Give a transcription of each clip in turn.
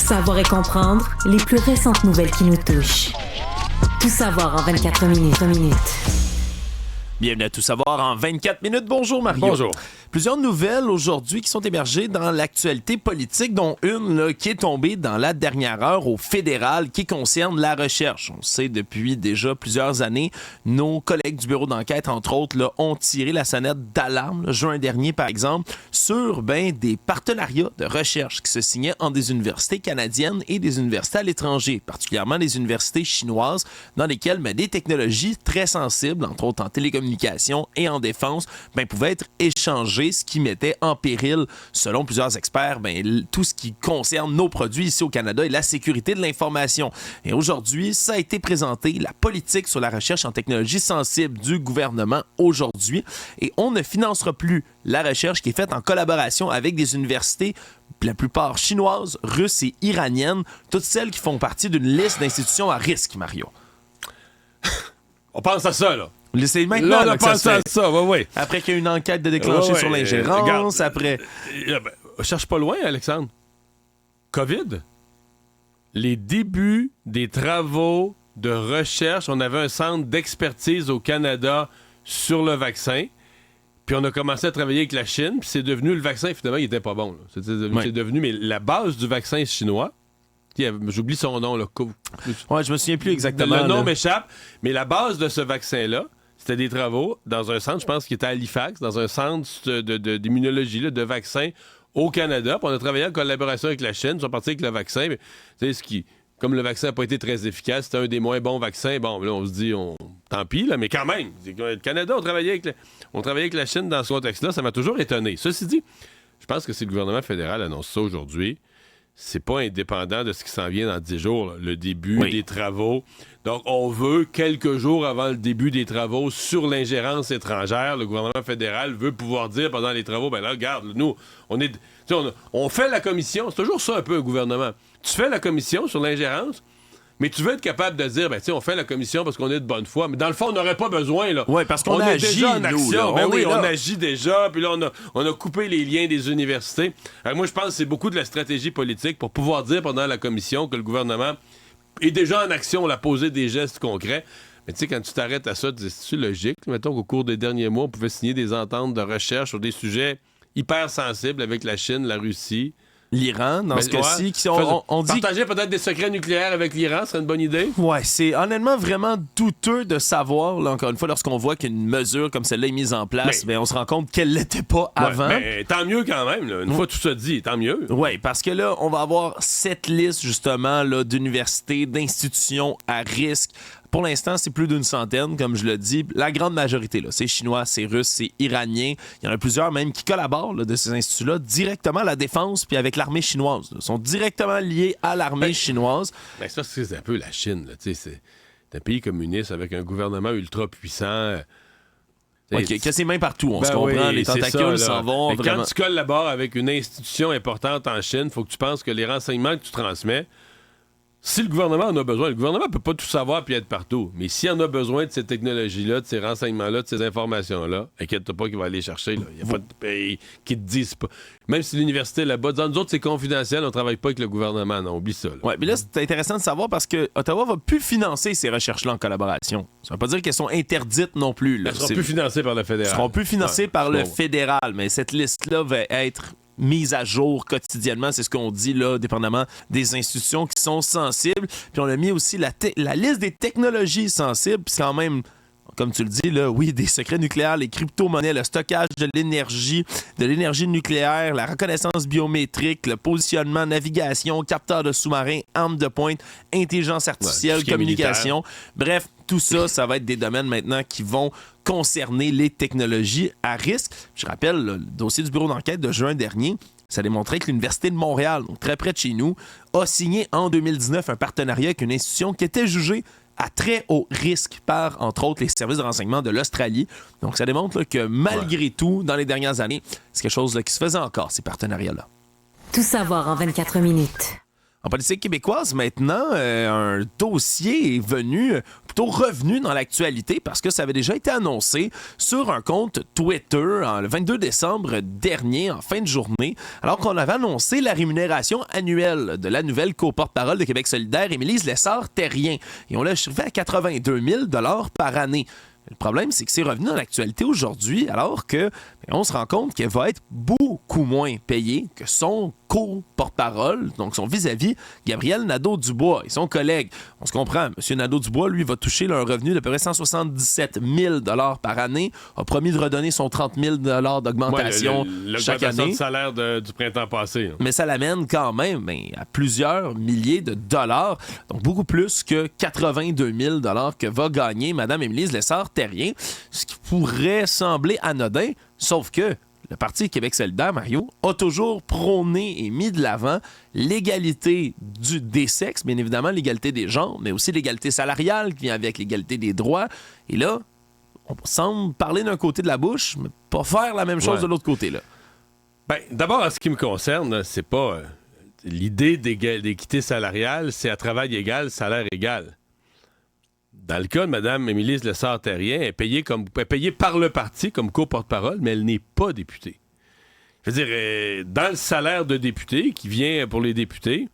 Savoir et comprendre les plus récentes nouvelles qui nous touchent. Tout savoir en 24 minutes. Bienvenue à Tout savoir en 24 minutes. Bonjour Mario. Bonjour. Plusieurs nouvelles aujourd'hui qui sont émergées dans l'actualité politique, dont une là, qui est tombée dans la dernière heure au fédéral qui concerne la recherche. On sait depuis déjà plusieurs années, nos collègues du bureau d'enquête, entre autres, là, ont tiré la sonnette d'alarme, là, juin dernier par exemple, sur des partenariats de recherche qui se signaient entre des universités canadiennes et des universités à l'étranger, particulièrement des universités chinoises, dans lesquelles des technologies très sensibles, entre autres en télécommunications et en défense, pouvaient être échangées, ce qui mettait en péril, selon plusieurs experts, tout ce qui concerne nos produits ici au Canada et la sécurité de l'information. Et aujourd'hui, ça a été présenté, la politique sur la recherche en technologies sensibles du gouvernement aujourd'hui. Et on ne financera plus la recherche qui est faite en collaboration avec des universités, la plupart chinoises, russes et iraniennes, toutes celles qui font partie d'une liste d'institutions à risque, Mario. On pense à ça, là. C'est maintenant là, que ça se fait. à ça, oui. Après qu'il y a une enquête de déclencher sur l'ingérence, après... cherche pas loin, Alexandre. COVID. Les débuts des travaux de recherche. On avait un centre d'expertise au Canada sur le vaccin. Puis on a commencé à travailler avec la Chine. Puis c'est devenu le vaccin, finalement, il était pas bon. C'est devenu, mais la base du vaccin chinois, j'oublie son nom, là. Ouais, je me souviens plus exactement. Le nom m'échappe, mais la base de ce vaccin-là, c'était des travaux dans un centre, je pense, qui était à Halifax, dans un centre d'immunologie, là, de vaccins au Canada. Puis on a travaillé en collaboration avec la Chine, ils sont partis avec le vaccin. Mais, comme le vaccin n'a pas été très efficace, c'était un des moins bons vaccins. Bon, là, on se dit, tant pis, là, mais quand même, le Canada, on travaillait avec la Chine dans ce contexte-là. Ça m'a toujours étonné. Ceci dit, je pense que si le gouvernement fédéral annonce ça aujourd'hui, c'est pas indépendant de ce qui s'en vient dans 10 jours, là, le début des travaux. Donc, on veut, quelques jours avant le début des travaux sur l'ingérence étrangère, le gouvernement fédéral veut pouvoir dire pendant les travaux, là, regarde, nous, on fait la commission. C'est toujours ça un peu un gouvernement. Tu fais la commission sur l'ingérence, mais tu veux être capable de dire, on fait la commission parce qu'on est de bonne foi. Mais dans le fond, on n'aurait pas besoin, là. Oui, parce qu'on agit, déjà en nous, action. là. On agit déjà. Puis là, on a coupé les liens des universités. Alors, moi, je pense que c'est beaucoup de la stratégie politique pour pouvoir dire pendant la commission que le gouvernement est déjà en action, on a posé des gestes concrets. Mais tu sais, quand tu t'arrêtes à ça, c'est logique. Mettons qu'au cours des derniers mois, on pouvait signer des ententes de recherche sur des sujets hyper sensibles avec la Chine, la Russie, l'Iran, dans ce cas-ci, on dit... Partager peut-être des secrets nucléaires avec l'Iran, ce serait une bonne idée? Ouais, c'est honnêtement vraiment douteux de savoir, là, encore une fois, lorsqu'on voit qu'une mesure comme celle-là est mise en place, on se rend compte qu'elle l'était pas avant. Mais tant mieux quand même, là. Une fois tout ça dit, tant mieux. Oui, parce que là, on va avoir cette liste, justement, là, d'universités, d'institutions à risque. Pour l'instant, c'est plus d'une centaine, comme je le dis. La grande majorité, là, c'est chinois, c'est russe, c'est iranien. Il y en a plusieurs même qui collaborent là, de ces instituts-là directement à la défense puis avec l'armée chinoise. Ils sont directement liés à l'armée chinoise. Ben ça, c'est un peu la Chine. Là. C'est un pays communiste avec un gouvernement ultra puissant. Que c'est main partout, on se comprend. Les tentacules s'en vont. Quand tu collabores avec une institution importante en Chine, il faut que tu penses que les renseignements que tu transmets, si le gouvernement en a besoin, le gouvernement peut pas tout savoir puis être partout. Mais s'il en a besoin de ces technologies-là, de ces renseignements-là, de ces informations-là, inquiète-toi pas qu'il va aller chercher. Il n'y a pas de pays qui te disent pas. Même si l'université là-bas, nous autres, c'est confidentiel, on travaille pas avec le gouvernement. Non, oublie ça. Oui, mais là, c'est intéressant de savoir parce que Ottawa va plus financer ces recherches-là en collaboration. Ça veut pas dire qu'elles sont interdites non plus. Là. Elles seront plus financées par le fédéral. Elles seront plus financées par le fédéral, mais cette liste-là va être mise à jour quotidiennement, c'est ce qu'on dit là, dépendamment des institutions qui sont sensibles. Puis on a mis aussi la liste des technologies sensibles, puis c'est quand même, comme tu le dis, là, oui, des secrets nucléaires, les crypto-monnaies, le stockage de l'énergie nucléaire, la reconnaissance biométrique, le positionnement, navigation, capteur de sous-marins, armes de pointe, intelligence artificielle, communication. Bref, tout ça, ça va être des domaines maintenant qui vont concerner les technologies à risque. Je rappelle, le dossier du bureau d'enquête de juin dernier, ça démontrait que l'Université de Montréal, donc très près de chez nous, a signé en 2019 un partenariat avec une institution qui était jugée à très haut risque par, entre autres, les services de renseignement de l'Australie. Donc, ça démontre là, que malgré tout, dans les dernières années, c'est quelque chose là, qui se faisait encore, ces partenariats-là. Tout savoir en 24 minutes. En politique québécoise, maintenant, un dossier est plutôt revenu dans l'actualité parce que ça avait déjà été annoncé sur un compte Twitter le 22 décembre dernier, en fin de journée, alors qu'on avait annoncé la rémunération annuelle de la nouvelle co-porte-parole de Québec solidaire, Émilise Lessard-Terrien. Et on l'a achevé à 82 000 $ par année. Le problème, c'est que c'est revenu dans l'actualité aujourd'hui, alors que on se rend compte qu'elle va être beaucoup moins payée que son co-porte-parole, donc son vis-à-vis, Gabriel Nadeau-Dubois et son collègue. On se comprend, M. Nadeau-Dubois, lui, va toucher un revenu d'à peu près 177 000 $ par année, a promis de redonner son 30 000 $ d'augmentation chaque année. Le salaire du printemps passé. Mais ça l'amène quand même à plusieurs milliers de dollars, donc beaucoup plus que 82 000 $ que va gagner Mme Émilise Lessard-Terrien, ce qui pourrait sembler anodin, sauf que le Parti Québec solidaire, Mario, a toujours prôné et mis de l'avant l'égalité des sexes, bien évidemment l'égalité des genres, mais aussi l'égalité salariale qui vient avec l'égalité des droits. Et là, on semble parler d'un côté de la bouche, mais pas faire la même chose de l'autre côté. Là. Ben, d'abord, en ce qui me concerne, c'est pas l'idée d'équité salariale, c'est à travail égal, salaire égal. Dans le cas de Mme Émilise Lessard-Terrien, elle est payée par le parti comme co-porte-parole, mais elle n'est pas députée. Je veux dire, dans le salaire de député qui vient pour les députés,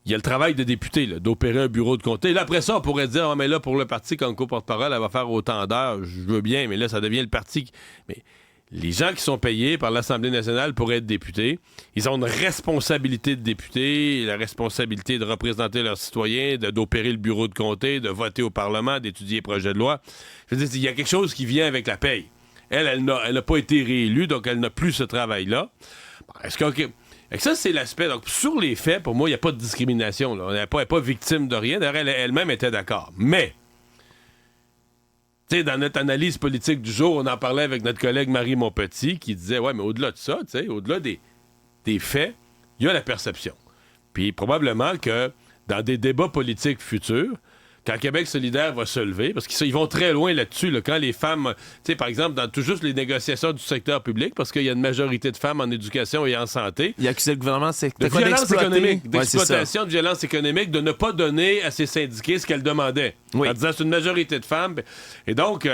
il y a le travail de député, là, d'opérer un bureau de comté. Là, après ça, on pourrait dire, mais là, pour le parti comme co-porte-parole, elle va faire autant d'heures. Je veux bien, mais là, ça devient le parti. Mais les gens qui sont payés par l'Assemblée nationale pour être députés, ils ont une responsabilité de député, la responsabilité de représenter leurs citoyens, d'opérer le bureau de comté, de voter au Parlement, d'étudier les projets de loi. Je veux dire, il y a quelque chose qui vient avec la paye. Elle n'a pas été réélue, donc elle n'a plus ce travail-là. Est-ce que... ça, c'est l'aspect. Donc, sur les faits, pour moi, il n'y a pas de discrimination. Là. Elle n'est pas victime de rien. D'ailleurs, elle-même était d'accord. Mais... tu sais, dans notre analyse politique du jour, on en parlait avec notre collègue Marie Montpetit qui disait, ouais, mais au-delà de ça, au-delà des faits, il y a la perception. Puis probablement que dans des débats politiques futurs, quand Québec solidaire va se lever, parce qu'ils vont très loin là-dessus, là, quand les femmes, tu sais, par exemple, dans tout juste les négociations du secteur public, parce qu'il y a une majorité de femmes en éducation et en santé. Il a accusé le gouvernement de violence économique, d'exploitation, de violence économique, de ne pas donner à ses syndiqués ce qu'elle demandait. En disant c'est une majorité de femmes. Et donc,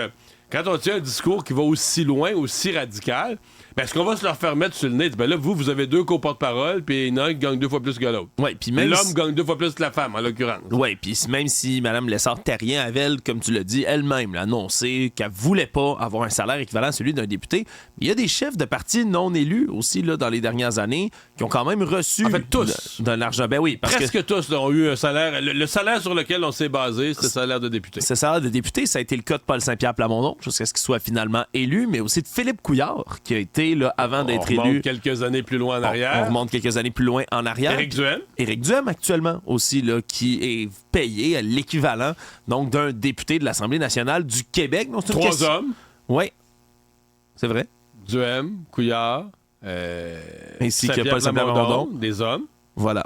quand on tient un discours qui va aussi loin, aussi radical, ben, est-ce qu'on va se leur faire mettre sur le nez? Ben là, vous avez deux co-porte-parole, puis il y en a un qui gagne 2 fois plus que l'autre. Ouais, puis même l'homme gagne 2 fois plus que la femme, en l'occurrence. Oui, puis même si Mme Lessard-Terrien avait, comme tu l'as dit, elle-même annoncé qu'elle voulait pas avoir un salaire équivalent à celui d'un député, il y a des chefs de partis non élus aussi là, dans les dernières années qui ont quand même reçu de l'argent. Ben oui, presque tous là, ont eu un salaire. Le salaire sur lequel on s'est basé, c'est le salaire de député. C'est le salaire de député. Ça a été le cas de Paul Saint-Pierre Plamondon, jusqu'à ce qu'il soit finalement élu, mais aussi de Philippe Couillard, qui a été là, avant d'être élu. On remonte quelques années plus loin en arrière. On remonte quelques années plus loin en arrière. Éric Duhem, actuellement, aussi, là, qui est payé à l'équivalent donc d'un député de l'Assemblée nationale du Québec. Donc, c'est 3 hommes. Oui, c'est vrai. Duhem, Couillard, ainsi que Paul Saint-Pierre Plamondon. Des hommes. Voilà.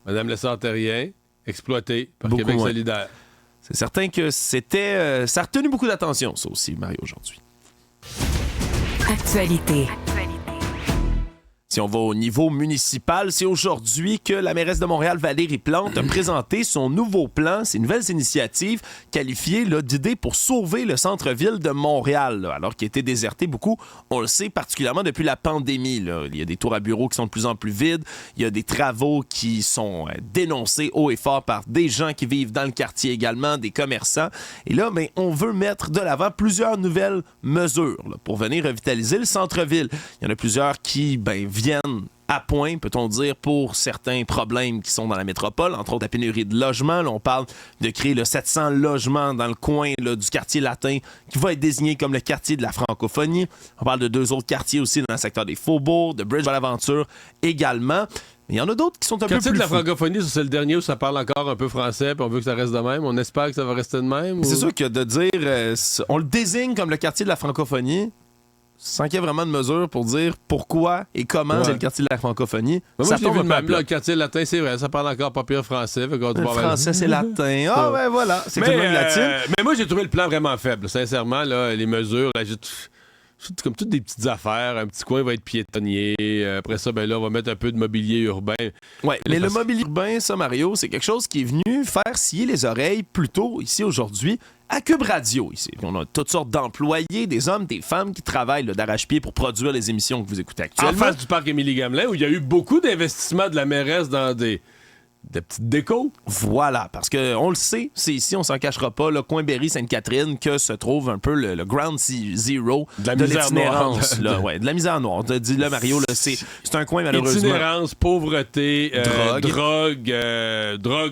Mme Lessard-Terrien, exploitée par beaucoup Québec moins. solidaire. C'est certain que c'était... ça a retenu beaucoup d'attention, ça aussi, Mario, aujourd'hui. Actualité. Si on va au niveau municipal, c'est aujourd'hui que la mairesse de Montréal, Valérie Plante, a présenté son nouveau plan, ses nouvelles initiatives qualifiées là, d'idées pour sauver le centre-ville de Montréal, là, alors qu'il a été déserté beaucoup, on le sait, particulièrement depuis la pandémie. Là. Il y a des tours à bureaux qui sont de plus en plus vides, il y a des travaux qui sont dénoncés haut et fort par des gens qui vivent dans le quartier également, des commerçants. Et là, ben, on veut mettre de l'avant plusieurs nouvelles mesures là, pour venir revitaliser le centre-ville. Il y en a plusieurs qui viennent à point, peut-on dire, pour certains problèmes qui sont dans la métropole, entre autres la pénurie de logements. Là, on parle de créer 700 logements dans le coin là, du quartier latin qui va être désigné comme le quartier de la francophonie. On parle de 2 autres quartiers aussi dans le secteur des Faubourgs, de Bridge-Bonaventure également. Mais il y en a d'autres qui sont un peu plus... Le quartier de la francophonie, c'est le dernier où ça parle encore un peu français, puis on veut que ça reste de même. On espère que ça va rester de même. Ou... C'est sûr que de dire... on le désigne comme le quartier de la francophonie... sans qu'il y ait vraiment de mesures pour dire pourquoi et comment c'est le quartier de la francophonie. Mais moi, ça tombe même là, le quartier latin, c'est vrai, ça parle encore pas pire français. Le français, c'est latin. Ah, ben voilà, c'est tout le monde latine. Mais moi, j'ai trouvé le plan vraiment faible. Sincèrement, là, les mesures, là, C'est comme toutes des petites affaires. Un petit coin va être piétonnier. Après ça, ben là, on va mettre un peu de mobilier urbain. Ouais, mais le mobilier urbain, ça, Mario, c'est quelque chose qui est venu faire scier les oreilles plus tôt, ici, aujourd'hui, à Cube Radio, ici. On a toutes sortes d'employés, des hommes, des femmes qui travaillent là, d'arrache-pied pour produire les émissions que vous écoutez actuellement. En face du parc Émilie-Gamelin, où il y a eu beaucoup d'investissements de la mairesse dans des petites décos. Voilà, parce qu'on le sait, c'est ici, on s'en cachera pas, le coin Berry-Sainte-Catherine, que se trouve un peu le ground zero de la misère l'itinérance. noire. Ouais, de la misère noire. Dis-le, Mario, là, c'est un coin, malheureusement. Itinérance, pauvreté, drogue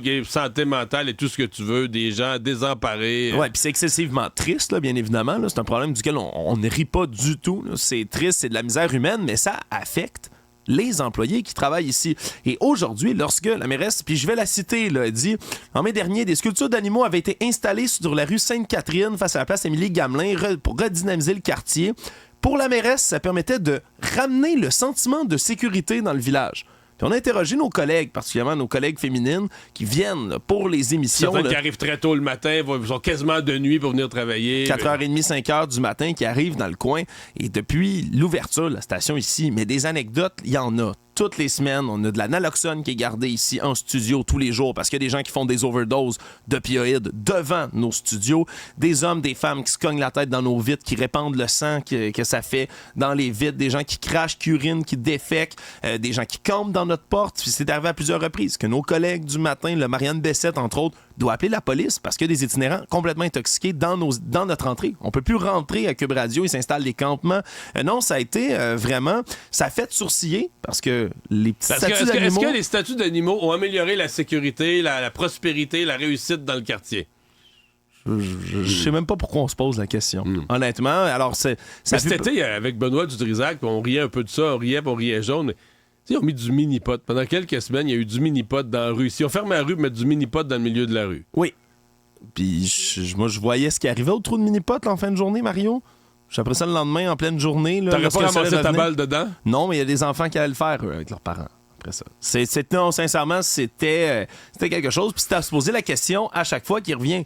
et santé mentale et tout ce que tu veux, des gens désemparés. Ouais, puis c'est excessivement triste, là, bien évidemment. Là. C'est un problème duquel on ne rit pas du tout. Là. C'est triste, c'est de la misère humaine, mais ça affecte les employés qui travaillent ici. Et aujourd'hui, lorsque la mairesse, puis je vais la citer, là, elle dit « En mai dernier, des sculptures d'animaux avaient été installées sur la rue Sainte-Catherine face à la place Émilie-Gamelin pour redynamiser le quartier. Pour la mairesse, ça permettait de ramener le sentiment de sécurité dans le village. » Puis on a interrogé nos collègues, particulièrement nos collègues féminines, qui viennent là, pour les émissions. Certains qui arrivent très tôt le matin, ils sont quasiment de nuit pour venir travailler. 4h30, 5h du matin, qui arrivent dans le coin. Et depuis l'ouverture de la station ici, mais des anecdotes, il y en a. Toutes les semaines, on a de la naloxone qui est gardée ici en studio tous les jours parce qu'il y a des gens qui font des overdoses d'opioïdes devant nos studios. Des hommes, des femmes qui se cognent la tête dans nos vitres, qui répandent le sang que ça fait dans les vitres. Des gens qui crachent, qui urinent, qui défèquent. Des gens qui campent dans notre porte. Puis c'est arrivé à plusieurs reprises que nos collègues du matin, le Marianne Bessette, entre autres, doit appeler la police parce qu'il y a des itinérants complètement intoxiqués dans notre entrée. On peut plus rentrer à Cube Radio, ils s'installent des campements. Non, ça a été vraiment... Ça a fait sourciller parce que les petits statuts d'animaux... Est-ce que les statuts d'animaux ont amélioré la sécurité, la prospérité, la réussite dans le quartier? Je sais même pas pourquoi on se pose la question. Honnêtement, alors c'est... Cet été, avec Benoît Dutrisac, on riait un peu de ça, on riait jaune, mais... Ils ont mis du mini-pot. Pendant quelques semaines, il y a eu du mini-pot dans la rue. Si on ferme la rue, mettre du mini-pot dans le milieu de la rue. Oui. Puis moi, je voyais ce qui arrivait au trou de mini-pot en fin de journée, Mario. Après ça, le lendemain, en pleine journée... T'aurais pas ramassé ta balle dedans? Non, mais il y a des enfants qui allaient le faire, eux, avec leurs parents. Après ça. Non, sincèrement, c'était quelque chose. Puis c'était à se poser la question à chaque fois qu'il revient.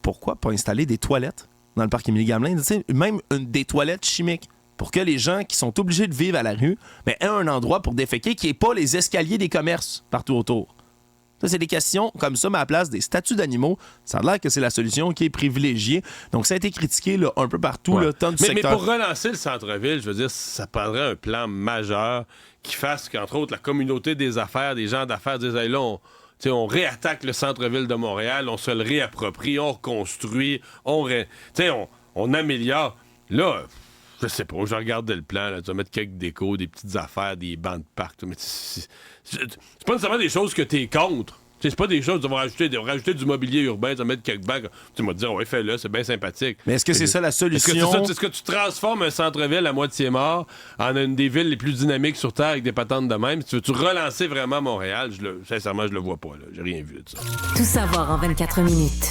Pourquoi pas installer des toilettes dans le parc Émilie-Gamelin? Même des toilettes chimiques. Pour que les gens qui sont obligés de vivre à la rue aient un endroit pour déféquer qui n'est pas les escaliers des commerces partout autour. Ça, c'est des questions comme ça, mais à la place des statuts d'animaux, ça a l'air que c'est la solution qui est privilégiée. Donc, ça a été critiqué là, un peu partout, là, tant du secteur. Mais pour relancer le centre-ville, je veux dire, ça prendrait un plan majeur qui fasse qu'entre autres, la communauté des affaires, des gens d'affaires disent hey, là, on réattaque le centre-ville de Montréal, on se le réapproprie, on reconstruit, on améliore. Là... Je sais pas, je regardais le plan, là, tu vas mettre quelques décos, des petites affaires, des bancs de parc. Mais c'est pas nécessairement des choses que t'es contre. C'est pas des choses, tu vas rajouter du mobilier urbain, tu vas mettre quelques bancs. Tu vas te dire, ouais, fais-le, c'est bien sympathique. Mais est-ce que c'est ça la solution? Est-ce que tu transformes un centre-ville à moitié mort en une des villes les plus dynamiques sur Terre avec des patentes de même? Si tu veux relancer vraiment Montréal, sincèrement, je le vois pas. Là. J'ai rien vu de ça. Tout savoir en 24 minutes.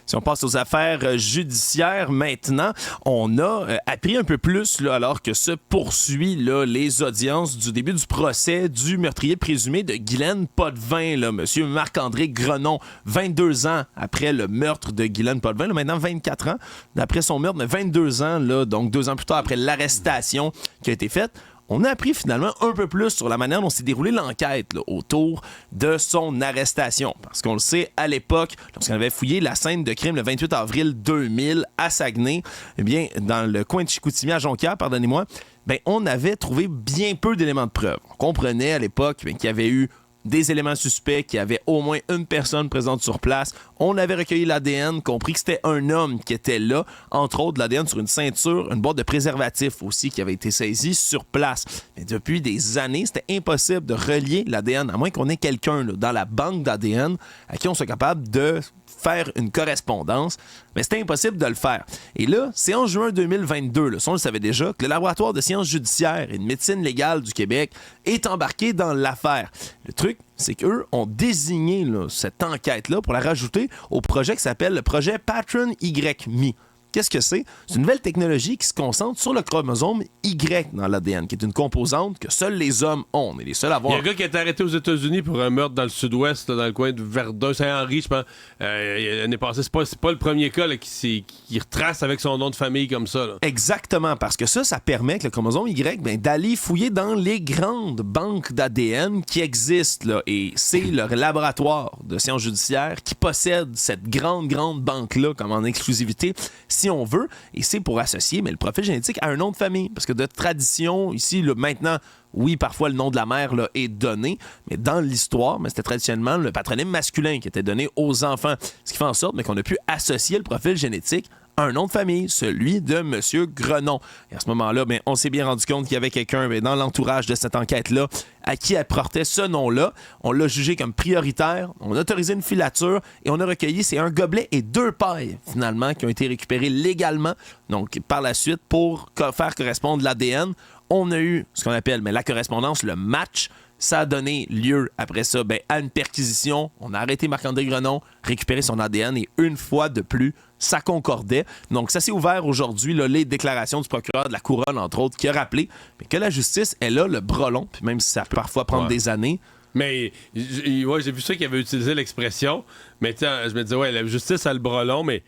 Si on passe aux affaires judiciaires maintenant, on a appris un peu plus là, alors que se poursuit là, les audiences du début du procès du meurtrier présumé de Guylaine Potvin, là, monsieur Marc-André Grenon, 22 ans après le meurtre de Guylaine Potvin, là, maintenant 24 ans après son meurtre, mais 22 ans, là, donc 2 ans plus tard après l'arrestation qui a été faite. On a appris finalement un peu plus sur la manière dont s'est déroulée l'enquête là, autour de son arrestation. Parce qu'on le sait, à l'époque, lorsqu'on avait fouillé la scène de crime le 28 avril 2000 à Saguenay, eh bien, dans le coin de Chicoutimi à Jonquière, pardonnez-moi, ben, on avait trouvé bien peu d'éléments de preuve. On comprenait à l'époque qu'il y avait eu des éléments suspects, qu'il y avait au moins une personne présente sur place. On avait recueilli l'ADN, compris que c'était un homme qui était là. Entre autres, l'ADN sur une ceinture, une boîte de préservatifs aussi qui avait été saisie sur place. Mais depuis des années, c'était impossible de relier l'ADN, à moins qu'on ait quelqu'un là, dans la banque d'ADN à qui on soit capable de faire une correspondance, mais c'était impossible de le faire. Et là, c'est en juin 2022, là, ça on le savait déjà, que le laboratoire de sciences judiciaires et de médecine légale du Québec est embarqué dans l'affaire. Le truc, c'est qu'eux ont désigné là, cette enquête-là pour la rajouter au projet qui s'appelle le projet Patron YMI. Qu'est-ce que c'est? C'est une nouvelle technologie qui se concentre sur le chromosome Y dans l'ADN, qui est une composante que seuls les hommes ont. On est les seuls à avoir. Il y a un gars qui a été arrêté aux États-Unis pour un meurtre dans le sud-ouest, là, dans le coin de Verdun, Saint-Henri, je pense. L'année passée, c'est pas le premier cas là, qui retrace avec son nom de famille comme ça. Là. Exactement, parce que ça permet que le chromosome Y, d'aller fouiller dans les grandes banques d'ADN qui existent. Là, et c'est le laboratoire de sciences judiciaires qui possède cette grande banque-là comme en exclusivité, si on veut. Et c'est pour associer le profil génétique à un nom de famille. Parce que de tradition, ici, là, maintenant, oui, parfois le nom de la mère là, est donné, mais dans l'histoire, c'était traditionnellement le patronyme masculin qui était donné aux enfants. Ce qui fait en sorte qu'on a pu associer le profil génétique à un nom de famille, celui de M. Grenon. Et à ce moment-là, on s'est bien rendu compte qu'il y avait quelqu'un dans l'entourage de cette enquête-là à qui elle portait ce nom-là. On l'a jugé comme prioritaire, on a autorisé une filature et on a recueilli, c'est un gobelet et 2 pailles, finalement, qui ont été récupérées légalement. Donc, par la suite, pour faire correspondre l'ADN, on a eu ce qu'on appelle la correspondance, le match. Ça a donné lieu, après ça, à une perquisition. On a arrêté Marc-André Grenon, récupéré son ADN et une fois de plus, ça concordait. Donc, ça s'est ouvert aujourd'hui, là, les déclarations du procureur de la Couronne, entre autres, qui a rappelé que la justice, elle a le bras long, puis même si ça peut parfois prendre des années. Mais j'ai vu ça qu'il avait utilisé l'expression, mais je me disais, la justice a le bras long, mais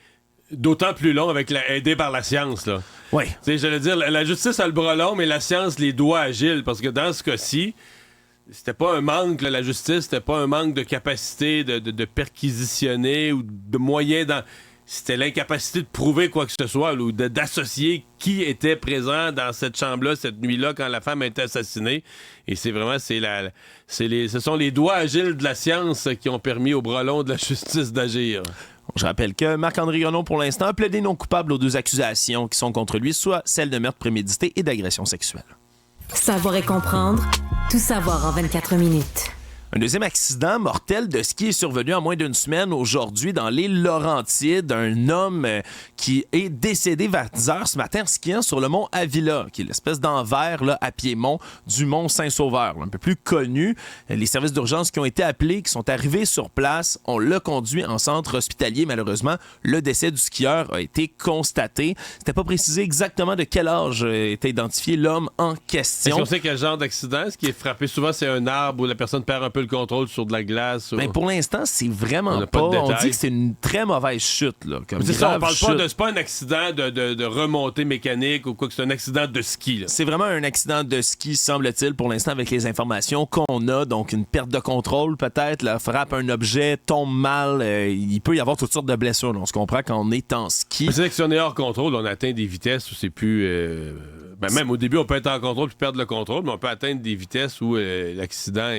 d'autant plus long aidé par la science, là. Oui. J'allais dire, la justice a le bras long, mais la science les doigts agiles, parce que dans ce cas-ci, c'était pas un manque, là, la justice, c'était pas un manque de capacité de perquisitionner ou de moyens c'était l'incapacité de prouver quoi que ce soit ou d'associer qui était présent dans cette chambre-là, cette nuit-là, quand la femme a été assassinée. Et c'est vraiment, ce sont les doigts agiles de la science qui ont permis au bras long de la justice d'agir. Je rappelle que Marc-André Grenon, pour l'instant, a plaidé non coupable aux 2 accusations qui sont contre lui, soit celle de meurtre prémédité et d'agression sexuelle. Savoir et comprendre, tout savoir en 24 minutes. Un deuxième accident mortel de ski est survenu en moins d'une semaine aujourd'hui dans l'île Laurentides. Un homme qui est décédé vers 10 heures ce matin en skiant sur le mont Avila, qui est l'espèce d'envers là, à piémont du mont Saint-Sauveur, là, un peu plus connu. Les services d'urgence qui ont été appelés, qui sont arrivés sur place, on l'a conduit en centre hospitalier. Malheureusement, le décès du skieur a été constaté. C'était pas précisé exactement de quel âge était identifié l'homme en question. Est-ce qu'on sait quel genre d'accident? Ce qui est frappé souvent, c'est un arbre où la personne perd un peu le contrôle sur de la glace. Pour l'instant, c'est vraiment pas. On dit que c'est une très mauvaise chute. Là, comme c'est ça, on parle pas c'est pas un accident de remontée mécanique ou quoi que c'est un accident de ski. Là. C'est vraiment un accident de ski, semble-t-il, pour l'instant, avec les informations qu'on a. Donc, une perte de contrôle, peut-être, là, frappe un objet, tombe mal. Il peut y avoir toutes sortes de blessures. Là. On se comprend quand on est en ski. Mais c'est vrai que si on est hors contrôle, on atteint des vitesses où c'est plus... même au début, on peut être en contrôle puis perdre le contrôle, mais on peut atteindre des vitesses où l'accident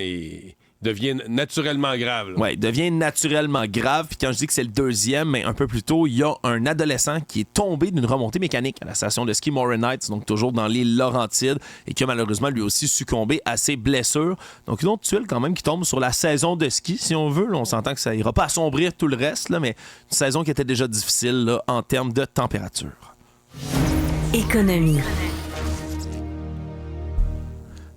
devient naturellement grave. Oui, devient naturellement grave. Puis quand je dis que c'est le deuxième, mais un peu plus tôt, il y a un adolescent qui est tombé d'une remontée mécanique à la station de ski Morin Heights, donc toujours dans l'île Laurentides, et qui a malheureusement lui aussi succombé à ses blessures. Donc une autre tuile quand même qui tombe sur la saison de ski, si on veut. Là, on s'entend que ça ira pas assombrir tout le reste, là, mais une saison qui était déjà difficile là, en termes de température. Économie.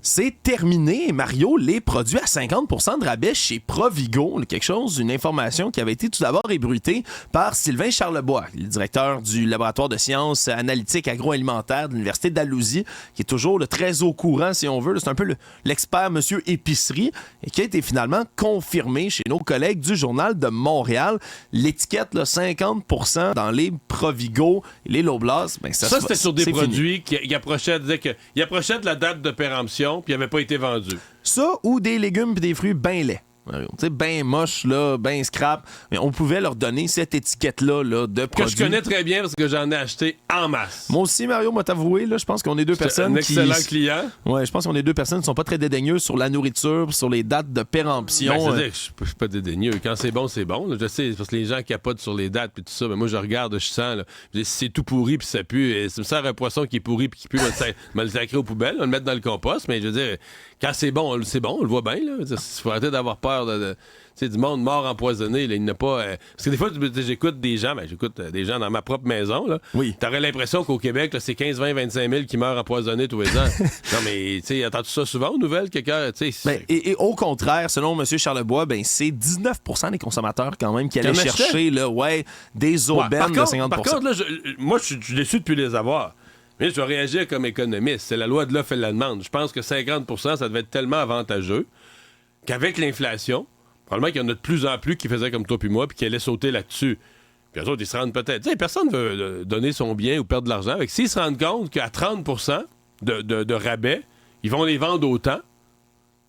C'est terminé, Mario, les produits à 50% de rabais chez Provigo. Quelque chose, une information qui avait été tout d'abord ébruitée par Sylvain Charlebois, le directeur du laboratoire de sciences analytiques agroalimentaires de l'Université d'Alousie, qui est toujours très au courant, si on veut. C'est un peu l'expert monsieur épicerie et qui a été finalement confirmé chez nos collègues du Journal de Montréal. L'étiquette, là, 50% dans les Provigo et les Loblaws, ça c'était sur des produits qui approchaient de la date de péremption puis il n'avait pas été vendu. Ça ou des légumes et des fruits bien laids. Tu sais, bien moche, là, bien scrap. Mais on pouvait leur donner cette étiquette-là là, de produits. Que je connais très bien parce que j'en ai acheté en masse. Moi aussi, Mario, moi t'avouer, là, je pense qu'on est deux personnes qui... un excellent client. Ouais, je pense qu'on est deux personnes qui sont pas très dédaigneuses sur la nourriture, sur les dates de péremption. C'est-à-dire que je suis pas dédaigneux. Quand c'est bon, c'est bon. Là. Je sais, parce que les gens capotent sur les dates puis tout ça. Mais moi, je regarde, je sens. Là. Si c'est tout pourri puis ça pue, et ça me sert un poisson qui est pourri puis qui pue, me le sacrer aux poubelles, le mettre dans le compost. Mais je veux dire, quand c'est bon, on le voit bien. Il faut arrêter d'avoir peur avoir du monde mort empoisonné. Là, il n'a pas. Parce que des fois, j'écoute des gens dans ma propre maison. Là. Oui. T'aurais l'impression qu'au Québec, là, c'est 15, 20, 25 000 qui meurent empoisonnés tous les ans. Non, mais attends-tu ça souvent aux nouvelles? Quelqu'un, et au contraire, selon M. Charlebois, c'est 19 des consommateurs quand même qui allaient chercher des aubaines de 50 Par contre, là, moi, je suis déçu de plus les avoir. Mais je vais réagir comme économiste. C'est la loi de l'offre et de la demande. Je pense que 50 ça devait être tellement avantageux qu'avec l'inflation, probablement qu'il y en a de plus en plus qui faisaient comme toi puis moi puis qui allaient sauter là-dessus. Puis eux autres, ils se rendent peut-être... personne ne veut donner son bien ou perdre de l'argent. S'ils se rendent compte qu'à 30 de rabais, ils vont les vendre autant.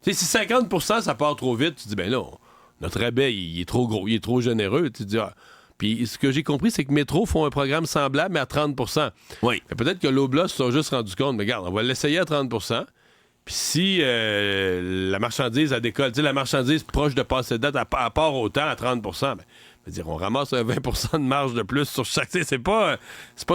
Si 50 ça part trop vite, tu dis, ben là, notre rabais, il est trop gros, il est trop généreux. Tu dis, Puis ce que j'ai compris, c'est que Métro font un programme semblable, mais à 30 Oui. Peut-être que l'Obla se sont juste rendus compte, mais regarde, on va l'essayer à 30 puis si la marchandise, elle décolle, la marchandise proche de passer date, elle part autant à 30 on ramasse un 20 de marge de plus sur chaque... C'est pas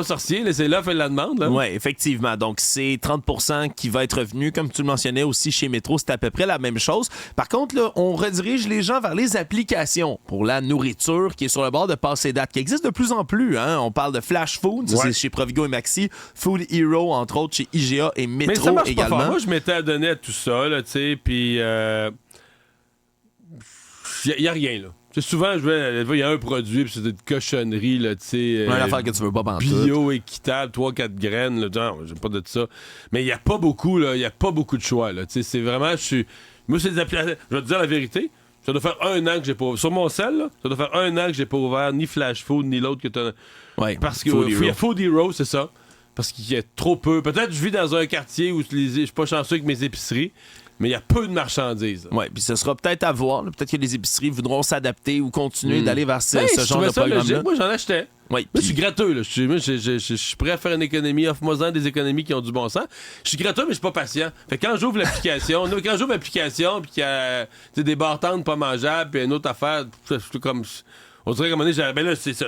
sorcier, là, c'est l'offre et la demande. Oui, effectivement. Donc, c'est 30 qui va être revenu. Comme tu le mentionnais aussi chez Métro, c'est à peu près la même chose. Par contre, là, on redirige les gens vers les applications pour la nourriture qui est sur le bord de passer date, qui existe de plus en plus. Hein? On parle de Flash Food, c'est chez Provigo et Maxi, Food Hero, entre autres, chez IGA et Métro. Mais ça marche également. Pas fort. Moi, je m'étais adonné à tout ça, tu sais, puis... il n'y a rien, là. Souvent, il y a un produit, puis c'est une cochonnerie, là, tu sais. Une affaire que tu veux pas penser. Bio, équitable, 3-4 graines, là. Non, j'aime pas de ça. Mais il n'y a pas beaucoup, là. Il n'y a pas beaucoup de choix, là. Tu sais, c'est vraiment, moi, c'est des applications. Je vais te dire la vérité. Ça doit faire 1 an que j'ai pas ouvert. Sur mon cell, là, ça doit faire 1 an que j'ai pas ouvert ni Flash Food, ni l'autre que t'as. Ouais. Parce qu'il y a Food Hero, c'est ça. Parce qu'il y a trop peu. Peut-être que je vis dans un quartier où je suis pas chanceux avec mes épiceries. Mais il y a peu de marchandises. Oui, puis ce sera peut-être à voir. Peut-être que les épiceries voudront s'adapter ou continuer d'aller vers ce genre de programme-là. Moi, j'en achetais. Oui, moi, je suis gratteux. Là. Je suis prêt à faire une économie. Offre-moi-en des économies qui ont du bon sens. Je suis gratteux, mais je suis pas patient. Fait que quand j'ouvre l'application, puis qu'il y a des bartendes pas mangeables, puis une autre affaire, c'est comme... On dirait qu'à un moment donné, ben là, c'est ça.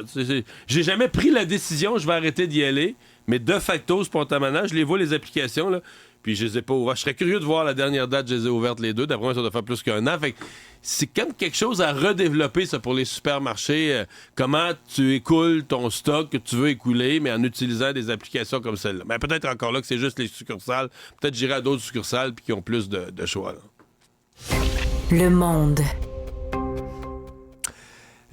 J'ai jamais pris la décision, je vais arrêter d'y aller, mais de facto, spontanément, je les vois, les applications, là. Puis je les ai pas ouvertes. Je serais curieux de voir la dernière date, je les ai ouvertes les deux. D'après moi, ça doit faire plus qu'un an. Fait que c'est comme quelque chose à redévelopper, ça, pour les supermarchés. Comment tu écoules ton stock que tu veux écouler, mais en utilisant des applications comme celle-là. Mais peut-être encore là que c'est juste les succursales. Peut-être j'irai à d'autres succursales puis qui ont plus de choix, là. Le Monde.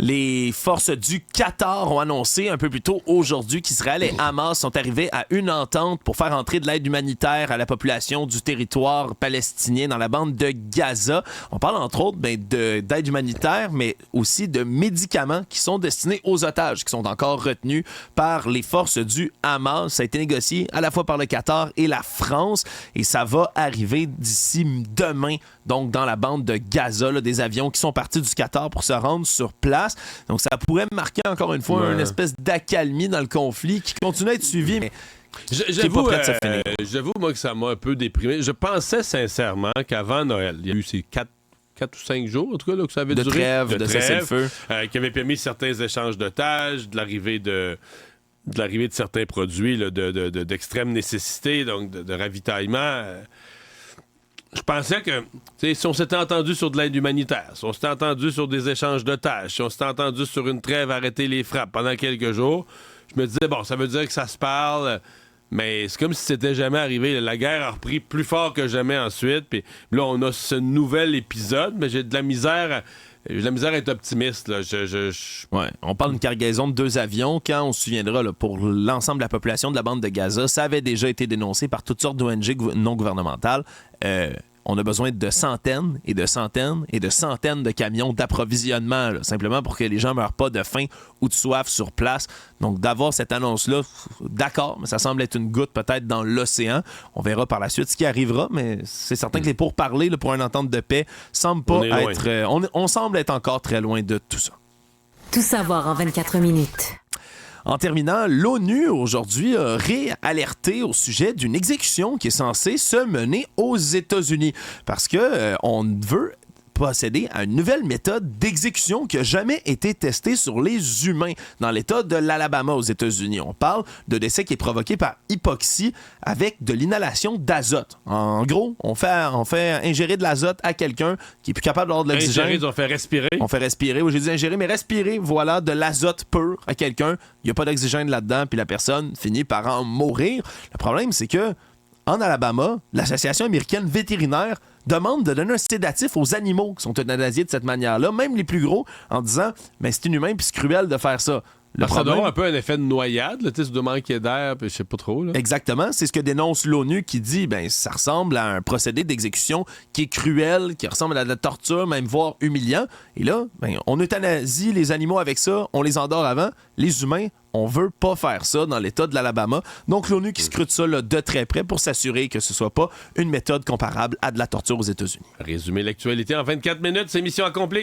Les forces du Qatar ont annoncé un peu plus tôt aujourd'hui qu'Israël et Hamas sont arrivés à une entente pour faire entrer de l'aide humanitaire à la population du territoire palestinien dans la bande de Gaza. On parle entre autres d'aide humanitaire, mais aussi de médicaments qui sont destinés aux otages, qui sont encore retenus par les forces du Hamas. Ça a été négocié à la fois par le Qatar et la France, et ça va arriver d'ici demain, donc dans la bande de Gaza, là, des avions qui sont partis du Qatar pour se rendre sur place. Donc, ça pourrait marquer encore une fois une espèce d'accalmie dans le conflit qui continue à être suivi, mais j'avoue, moi, que ça m'a un peu déprimé. Je pensais sincèrement qu'avant Noël, il y a eu ces 4 ou 5 jours, en tout cas, là, que ça avait duré. De cessez-le-feu. Qui avait permis certains échanges d'otages, de l'arrivée de certains produits là, d'extrême nécessité, donc de ravitaillement. Je pensais que, si on s'était entendu sur de l'aide humanitaire, si on s'était entendu sur des échanges d'otages, si on s'était entendu sur une trêve, arrêter les frappes pendant quelques jours, je me disais, bon, ça veut dire que ça se parle, mais c'est comme si c'était jamais arrivé. La guerre a repris plus fort que jamais ensuite, puis là, on a ce nouvel épisode, mais j'ai de la misère à être optimiste. Là. Ouais, on parle d'une cargaison de 2 avions. Quand on se souviendra, là, pour l'ensemble de la population de la bande de Gaza, ça avait déjà été dénoncé par toutes sortes d'ONG non gouvernementales. On a besoin de centaines et de centaines et de centaines de camions d'approvisionnement, là, simplement pour que les gens ne meurent pas de faim ou de soif sur place. Donc, d'avoir cette annonce-là, d'accord, mais ça semble être une goutte peut-être dans l'océan. On verra par la suite ce qui arrivera, mais c'est certain que les pourparlers là, pour une entente de paix semblent pas être... on semble être encore très loin de tout ça. Tout savoir en 24 minutes. En terminant, l'ONU aujourd'hui a réalerté au sujet d'une exécution qui est censée se mener aux États-Unis parce que on veut procéder à une nouvelle méthode d'exécution qui n'a jamais été testée sur les humains dans l'État de l'Alabama aux États-Unis. On parle de décès qui est provoqué par hypoxie avec de l'inhalation d'azote. En gros, on fait ingérer de l'azote à quelqu'un qui est plus capable d'avoir de l'oxygène. Ingérer, on fait respirer. On fait respirer. Oui, j'ai dit ingérer, mais respirer, voilà, de l'azote pur à quelqu'un. Il n'y a pas d'oxygène là-dedans, puis la personne finit par en mourir. Le problème, c'est que en Alabama, l'Association américaine vétérinaire demande de donner un sédatif aux animaux qui sont euthanasiés de cette manière-là, même les plus gros, en disant « mais c'est inhumain puis c'est cruel de faire ça ». Ça doit avoir un peu un effet de noyade, là, ça doit manquer d'air, puis je sais pas trop. Là. Exactement, c'est ce que dénonce l'ONU qui dit ça ressemble à un procédé d'exécution qui est cruel, qui ressemble à de la torture, même voire humiliant. Et là, on euthanasie les animaux avec ça, on les endort avant. Les humains, on veut pas faire ça dans l'État de l'Alabama. Donc l'ONU qui scrute ça là, de très près pour s'assurer que ce soit pas une méthode comparable à de la torture aux États-Unis. Résumer l'actualité en 24 minutes, c'est mission accomplie.